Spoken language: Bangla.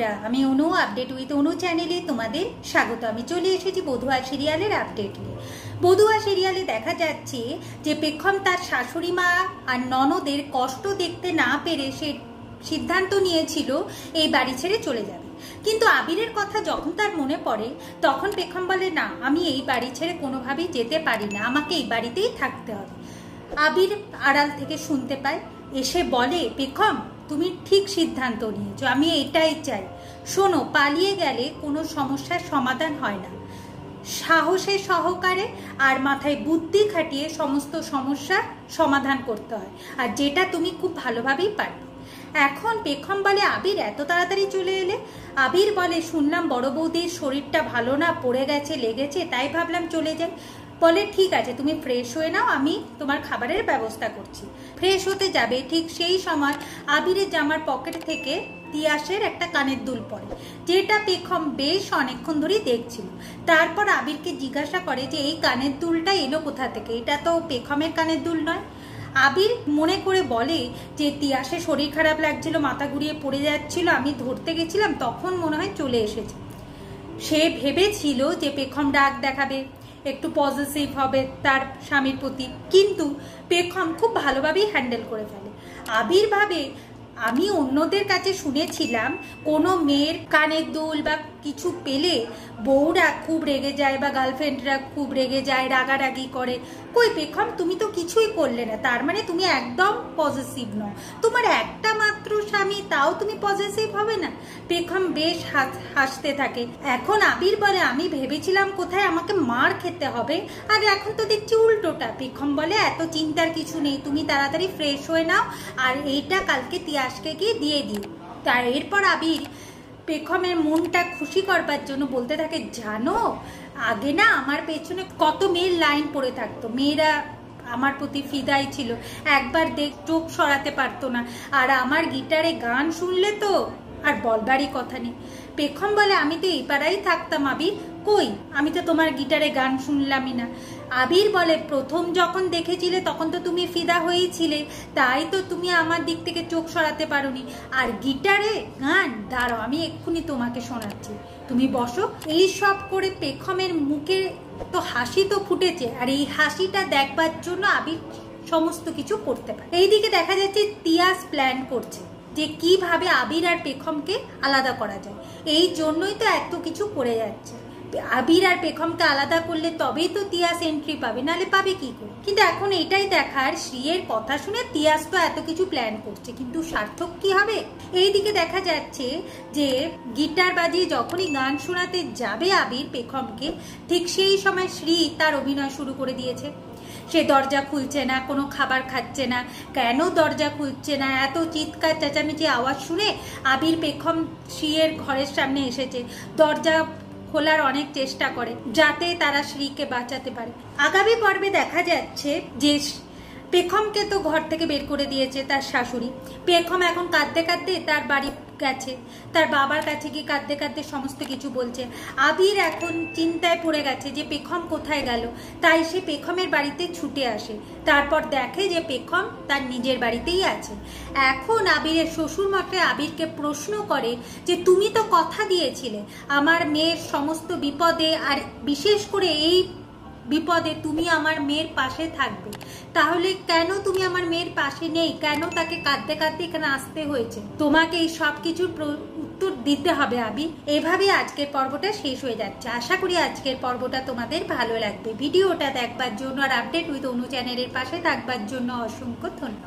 বন্ধুরা, আমি অনু আপডেট উইথ অনু চ্যানেলে তোমাদের স্বাগত। আমি চলে এসেছি বধুয়া সিরিয়ালের আপডেট নিয়ে। বধুয়া সিরিয়ালে দেখা যাচ্ছে যে পেখম তার শাশুড়ি মা আর ননদের কষ্ট দেখতে না পেরে সে সিদ্ধান্ত নিয়েছিল এই বাড়ি ছেড়ে চলে যাবে। কিন্তু আবিরের কথা যখন তার মনে পড়ে তখন পেখম বলে, না, আমি এই বাড়ি ছেড়ে কোনোভাবেই যেতে পারি না, আমাকে এই বাড়িতেই থাকতে হবে। আবির আড়াল থেকে শুনতে পায়, এসে বলে, পেখম তুমি ঠিক সিদ্ধান্ত নিয়েছো, আমি এটাই চাই। শোনো, পালিয়ে গেলে কোনো সমস্যার সমাধান হয় না, সাহসের সহকারে আর মাথায় বুদ্ধি খাটিয়ে সমস্ত সমস্যার সমাধান করতে হয়, আর যেটা তুমি খুব ভালোভাবেই পারবে। এখন পেখম বলে, আবির এত তাড়াতাড়ি চলে এলে? আবির বলে, শুনলাম বড় বৌদির শরীরটা ভালো না, পড়ে গেছে, লেগেছে, তাই ভাবলাম চলে যাই। বলে, ঠিক আছে, তুমি ফ্রেশ হয়ে নাও, আমি তোমার খাবারের ব্যবস্থা করছি। ফ্রেশ হতে যাবে, ঠিক সেই সময় আবিরের জামার পকেট থেকে তিয়াসের একটা কানের দুল পড়ে, যেটা পেখম বেশ অনেকক্ষণ ধরেই দেখছিল। তারপর আবিরকে জিজ্ঞাসা করে যে এই কানের দুলটা এলো কোথা থেকে, এটা তো পেখমের কানের দুল নয়। আবির মনে করে বলে যে তিয়াসের শরীর খারাপ লাগছিল, মাথা ঘুরিয়ে পড়ে যাচ্ছিল, আমি ধরতে গেছিলাম, তখন মনে হয় চলে এসেছে। সে ভেবেছিল যে পেখম ডাক দেখাবে, একটু পজিটিভ হবে তার স্বামীর প্রতি, কিন্তু পেখম খুব ভালোভাবেই হ্যান্ডেল করে ফেলে। আবির ভাবে, আমি অন্যদের কাছে শুনেছিলাম কোনো মেয়ের কানের দুল বা কিছু পেলে বউরা খুব রেগে যায় বা গার্লফ্রেন্ডরা খুব রেগে যায়, রাগারাগি করে। কই পেখম, তুমি তো কিছুই করলে না, তার মানে তুমি একদম পজিটিভ নও, তোমার একটা মাত্র স্বামী, তাও তুমি পজিটিভ হবে না? পেখম বেশ হাসতে থাকে। এখন আবির বলে, আমি ভেবেছিলাম কোথায় আমাকে মার খেতে হবে, আর এখন তো দেখছি উল্টোটা। পেখম বলে, এত চিন্তার কিছু নেই, তুমি তাড়াতাড়ি ফ্রেশ হয়ে নাও, আর এইটা কালকে তিয়াসকে গিয়ে দিয়ে দিও। তার এরপর আবির পেখমের মনটা খুশি করবার জন্য বলতে থাকে, জানো, আগে না আমার পেছনে কত মেয়ের লাইন পড়ে থাকতো, মেয়েরা আমার প্রতি ফিদাই ছিল, একবার চোখ সরাতে পারতো না, আর আমার গিটারে গান শুনলে তো আর বলবারই কথা নেই। পেখম বলে, আমি তো এই পাড়াই থাকতাম আবির, কই আমি তো তোমার গিটারে গান শুনলামই না। আবির বলে, প্রথম যখন দেখেছিলে তখন তো তুমি ফিদা হয়েছিলে, তাই তো তুমি আমার দিক থেকে চোখ সরাতে পারোনি। আর গিটারে গান, দাঁড়াও আমি এক্ষুনি তোমাকে শোনাচ্ছি, তুমি বসো। এই সব করে পেখমের মুখে তো হাসি তো ফুটেছে, আর এই হাসিটা দেখবার জন্য আবির সমস্ত কিছু করতে পারে। এইদিকে দেখা যাচ্ছে তিয়াস প্ল্যান করছে যে কিভাবে আবির আর পেখমকে আলাদা করা যায়, এই জন্যই তো এত কিছু করে যাচ্ছে। আবির আর পেখমকে আলাদা করলে তবেই তো তিয়াস এন্ট্রি পাবে, নালে পাবে কি করে? কিন্তু এখন এটাই দেখার, শ্রীয়ের কথা শুনে তিয়াস তো এত কিছু প্ল্যান করছে, কিন্তু সার্থক কি হবে? এইদিকে দেখা যাচ্ছে যে গিটার বাজিয়ে যখনই গান শোনাতে যাবে আবির পেখমকে, ঠিক সেই সময় শ্রী তার অভিনয় শুরু করে দিয়েছে। সে দরজা খুলছে না, কোনো খাবার খাচ্ছে না। কেন দরজা খুলছে না? এত চিৎকার চেঁচামেচি আওয়াজ শুনে আবির পেখম শ্রীয়ের ঘরের সামনে এসেছে, দরজা খোলার অনেক চেষ্টা করে যাতে তারা শ্রীকে বাঁচাতে পারে। আগামী পর্বে দেখা যাচ্ছে যে পেখমকে তো ঘর থেকে বের করে দিয়েছে তার শাশুড়ি। পেখম এখন কাঁদতে কাঁদতে তার বাড়ি গেছে, তার বাবার কাছে গিয়ে কাঁদতে কাঁদতে সমস্ত কিছু বলছে। আবির এখন চিন্তায় পড়ে গেছে যে পেখম কোথায় গেল, তাই সে পেখমের বাড়িতে ছুটে আসে। তারপর দেখে যে পেখম তার নিজের বাড়িতেই আছে। এখন আবিরের শ্বশুর মশাই আবিরকে প্রশ্ন করে যে তুমি তো কথা দিয়েছিলে আমার মেয়ের সমস্ত বিপদে, আর বিশেষ করে এই বিপদে তুমি আমার মেয়ের পাশে থাকবে, তাহলে কেন তুমি আমার মেয়ের পাশে নেই? কেন তাকে কাঁদতে কাঁদতে এখানে আসতে হয়েছে? তোমাকে এই সব কিছুর উত্তর দিতে হবে আবির। এভাবে আজকের পর্বটা শেষ হয়ে যাচ্ছে। আশা করি আজকের পর্বটা তোমাদের ভালো লাগবে। ভিডিওটা দেখবার জন্য আর আপডেট উইথ অনু চ্যানেলের পাশে থাকবার জন্য অসংখ্য ধন্যবাদ।